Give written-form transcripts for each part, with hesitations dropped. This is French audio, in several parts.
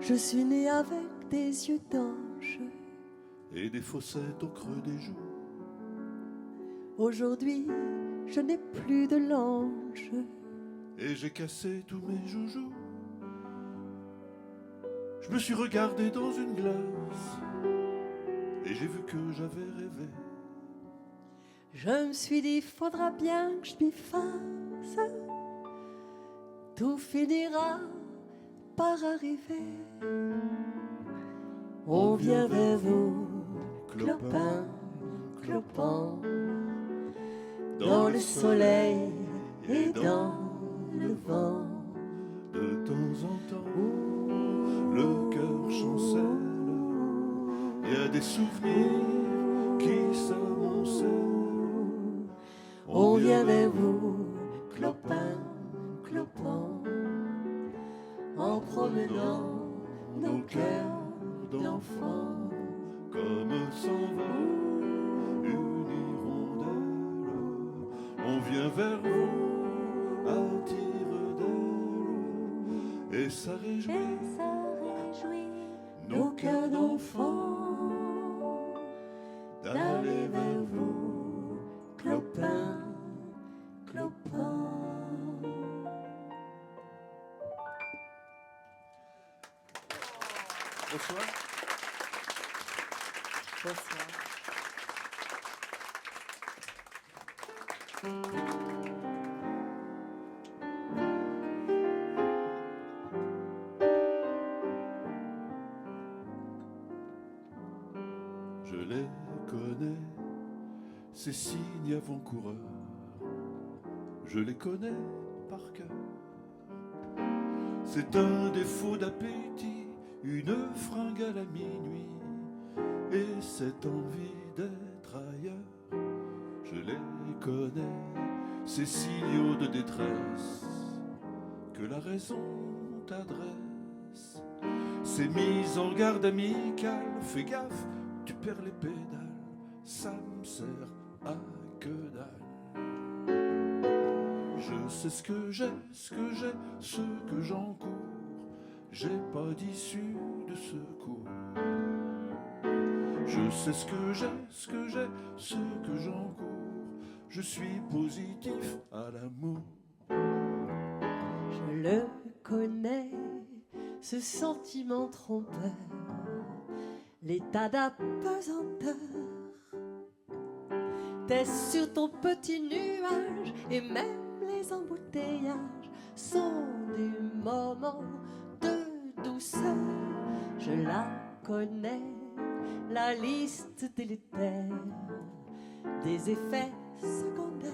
Je suis né avec des yeux d'ange et des fossettes au creux des joues. Aujourd'hui, je n'ai plus de l'ange et j'ai cassé tous mes joujoux. Je me suis regardé dans une glace et j'ai vu que j'avais rêvé. Je me suis dit, faudra bien que je m'y fasse. Tout finira par arriver. On vient vers vous, clopin, clopant, dans le soleil et dans le vent. De temps en temps, le cœur chancelle. Il y a des souvenirs qui s'amoncellent. On vient vers vous, clopin, clopant, en promenant nos cœurs d'enfants. Comme s'en va une hirondelle, on vient vers vous à tire-d'aile, et ça réjouit nos cœurs d'enfants d'aller vers vous, clopin, clopin. Bonsoir. Bonsoir. Je les connais, ces signes avant-coureurs. Je les connais par cœur. C'est un défaut d'appétit, une fringale à minuit, et cette envie d'être ailleurs. Je les connais, ces signaux de détresse que la raison t'adresse. Ces mises en garde amicales, fais gaffe, tu perds les pédales, ça me sert à que dalle. Je sais ce que j'ai, ce que j'encours. J'ai pas d'issue de secours. Je sais ce que j'ai, ce que j'encours. Je suis positif à l'amour. Je le connais, ce sentiment trompeur, l'état d'apesanteur. T'es sur ton petit nuage et même les embouteillages sont des moments de douceur. Je la connais, la liste délétère des effets secondaires.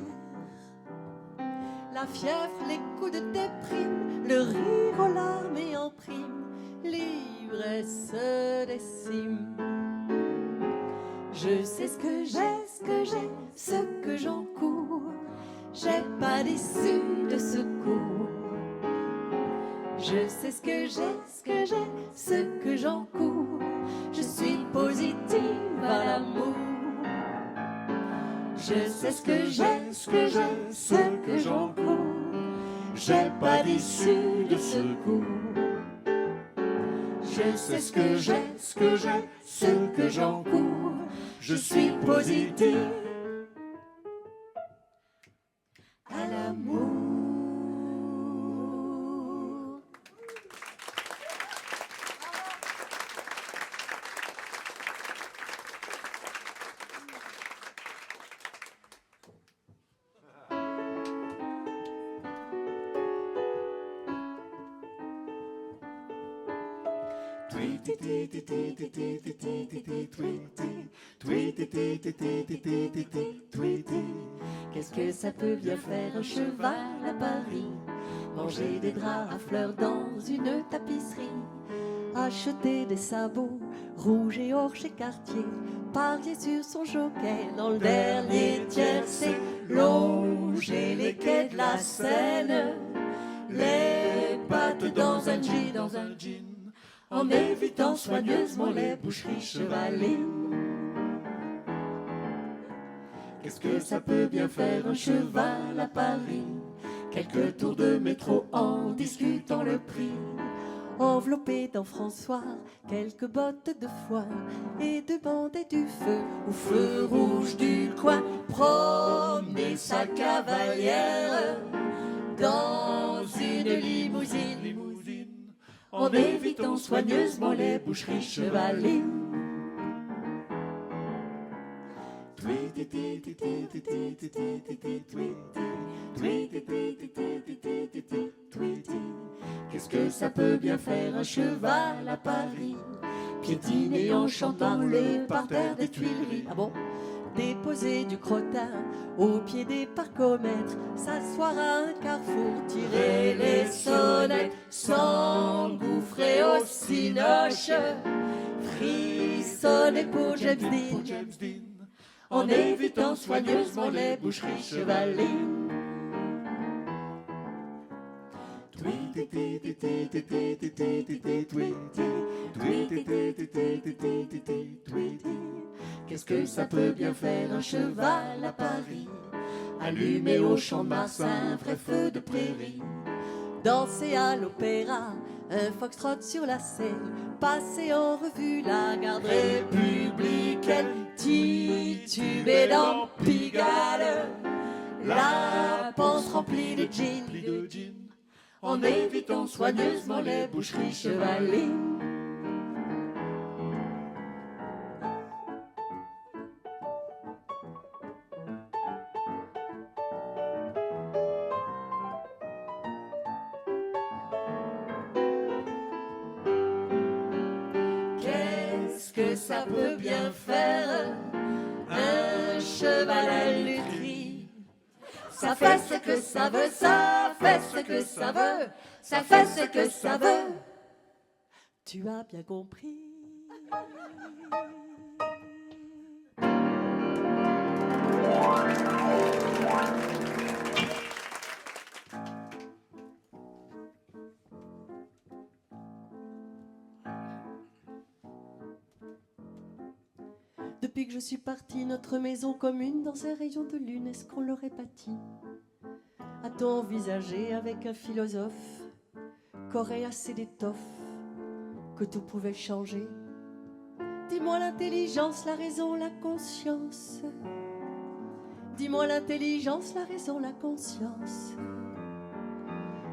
La fièvre, les coups de déprime, le rire aux larmes et en prime, l'ivresse des cimes. Je sais ce que j'ai, ce que j'encours. J'ai pas d'issue de secours. Je sais ce que j'ai, ce que j'encours. Je suis positive à l'amour. Je sais ce que j'ai, ce que j'encours. J'ai pas d'issue de secours. Je sais ce que j'ai, ce que j'encours. Je suis positive à l'amour. Qu'est-ce que ça peut bien faire un cheval à Paris? Manger des draps à fleurs dans une tapisserie, acheter des sabots rouges et or chez Cartier, parier sur son jockey dans le dernier tiercé, longer les quais de la Seine, les pattes dans un jean, en évitant soigneusement les boucheries chevalines. Qu'est-ce que ça peut bien faire un cheval à Paris? Quelques tours de métro en discutant le prix, enveloppé dans François, quelques bottes de foin et demander du feu au feu rouge du coin. Promener sa cavalière dans une limousine, en évitant soigneusement les boucheries chevalines. Qu'est-ce que ça peut bien faire un cheval à Paris, piétiner en chantant les parterres des Tuileries. Ah bon? Déposer du crottin au pied des parcomètres, s'asseoir à un carrefour, tirer les sonnettes, s'engouffrer au cinoche, frissonner pour James Dean, en évitant soigneusement les boucheries chevalines. Qu'est-ce que ça peut bien faire un cheval à Paris, allumé au champ de Mars un vrai feu de prairie, danser à l'opéra, un foxtrot sur la scène, passer en revue la garde républicaine, titubé dans Pigalle, la panse remplie de gin, en évitant soigneusement les boucheries chevalines. Qu'est-ce que ça peut bien faire un cheval à lutherie? Ça fait ce que ça veut, ça fait ce que ça veut, ça fait ce que ça veut. Tu as bien compris. Depuis que je suis partie, notre maison commune dans un rayon de lune, est-ce qu'on l'aurait bâtie? A-t-on envisagé avec un philosophe qu'aurait assez d'étoffe, que tout pouvait changer? Dis-moi l'intelligence, la raison, la conscience. Dis-moi l'intelligence, la raison, la conscience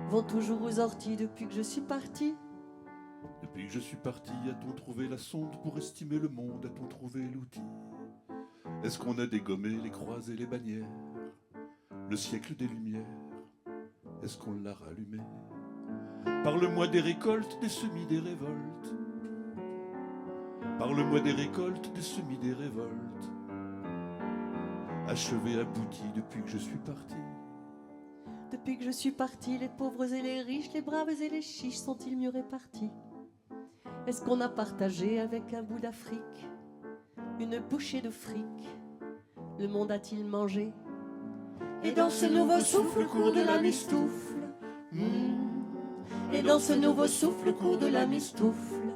vont toujours aux orties depuis que je suis partie. Depuis que je suis parti, a-t-on trouvé la sonde pour estimer le monde? A-t-on trouvé l'outil? Est-ce qu'on a dégommé les croix et les bannières? Le siècle des Lumières, est-ce qu'on l'a rallumé? Parle-moi des récoltes, des semis, des révoltes. Parle-moi des récoltes, des semis, des révoltes. Achevé, abouti depuis que je suis parti. Depuis que je suis partie, les pauvres et les riches, les braves et les chiches sont-ils mieux répartis? Est-ce qu'on a partagé avec un bout d'Afrique une bouchée de fric? Le monde a-t-il mangé? Et dans ce nouveau souffle court de la mistoufle, et dans ce nouveau souffle court de la mistoufle,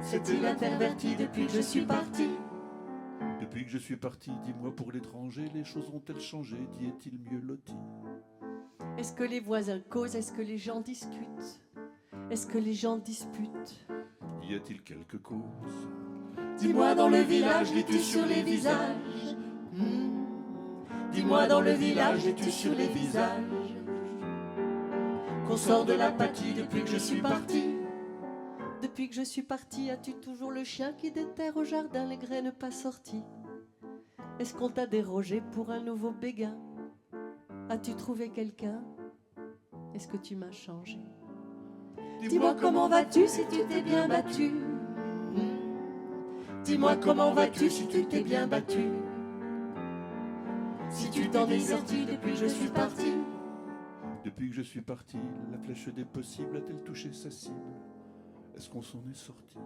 s'est-il interverti depuis que je suis parti? Depuis que je suis parti, dis-moi pour l'étranger, les choses ont-elles changé? D'y est-il mieux loti? Est-ce que les voisins causent? Est-ce que les gens discutent? Est-ce que les gens disputent? Y a-t-il quelque cause? Dis-moi dans le village, lis-tu sur les visages? Dis-moi dans le village, lis-tu sur les visages qu'on sort de l'apathie depuis que je suis parti? Depuis que je suis parti, as-tu toujours le chien qui déterre au jardin les graines pas sorties? Est-ce qu'on t'a dérogé pour un nouveau béguin? As-tu trouvé quelqu'un? Est-ce que tu m'as changé? Dis-moi comment vas-tu si tu t'es bien battu? Dis-moi comment vas-tu si tu t'es bien battu? Si tu t'en es sorti depuis que je suis parti? Depuis que je suis parti, la flèche des possibles a-t-elle touché sa cible? Est-ce qu'on s'en est sorti?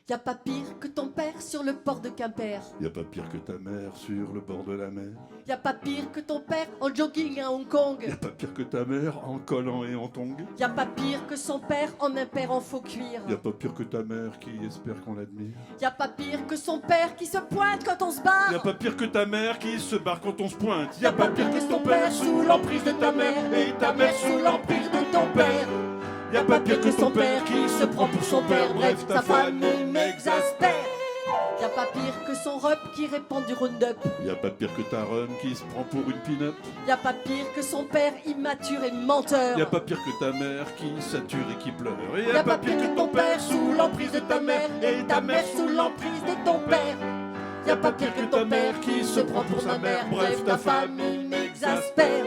Y a pas pire que ton père sur le port de Quimper. Y a pas pire que ta mère sur le bord de la mer. Y a pas pire que ton père en jogging à Hong Kong. Y a pas pire que ta mère en collant et en tongs. Y a pas pire que son père en impair en faux cuir. Y a pas pire que ta mère qui espère qu'on l'admire. Y a pas pire que son père qui se pointe quand on se barre. Y a pas pire que ta mère qui se barre quand on se pointe. Y a pas pire que ton père sous l'emprise de ta mère et ta mère sous l'emprise de ton père. Y a pas pire que ton père qui se prend pour son père. Bref, ta famille m'exaspère. Y a pas pire que son rep qui répand du Roundup. Y a pas pire que ta run qui se prend pour une pin-up. Y a pas pire que son père immature et menteur. Y a pas pire que ta mère qui sature et qui pleure. Y a pas pire que ton père sous l'emprise de ta mère et ta mère sous l'emprise de ton père. Y a pas pire que ton père qui se prend pour sa mère. Bref, ta famille m'exaspère.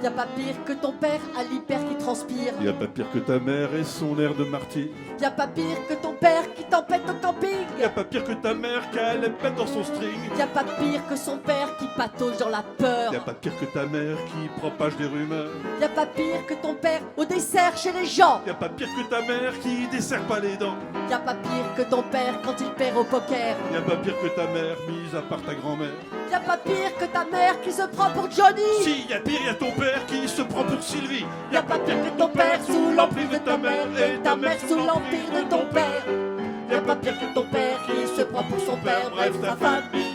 Y a pas pire que ton père à l'hyper qui transpire. Y a pas pire que ta mère et son air de martyr. Y a pas pire que ton père qui t'empête au camping. Y a pas pire que ta mère qui a les pète dans son string. Y a pas pire que son père qui patauge dans la peur. Y a pas pire que ta mère qui propage des rumeurs. Y a pas pire que ton père au dessert chez les gens. Y a pas pire que ta mère qui desserre pas les dents. Y a pas pire que ton père quand il perd au poker. Y a pas pire que ta mère, mise à part ta grand-mère. Y a pas pire que ta mère qui se prend pour Johnny. Si, y a pire, y a ton père qui se prend pour Sylvie. Y a pas pire que ton père sous l'emprise de ta mère et ta mère sous l'empire de ton père. Y a pas pire que ton père qui se prend pour son père. Bref, ta famille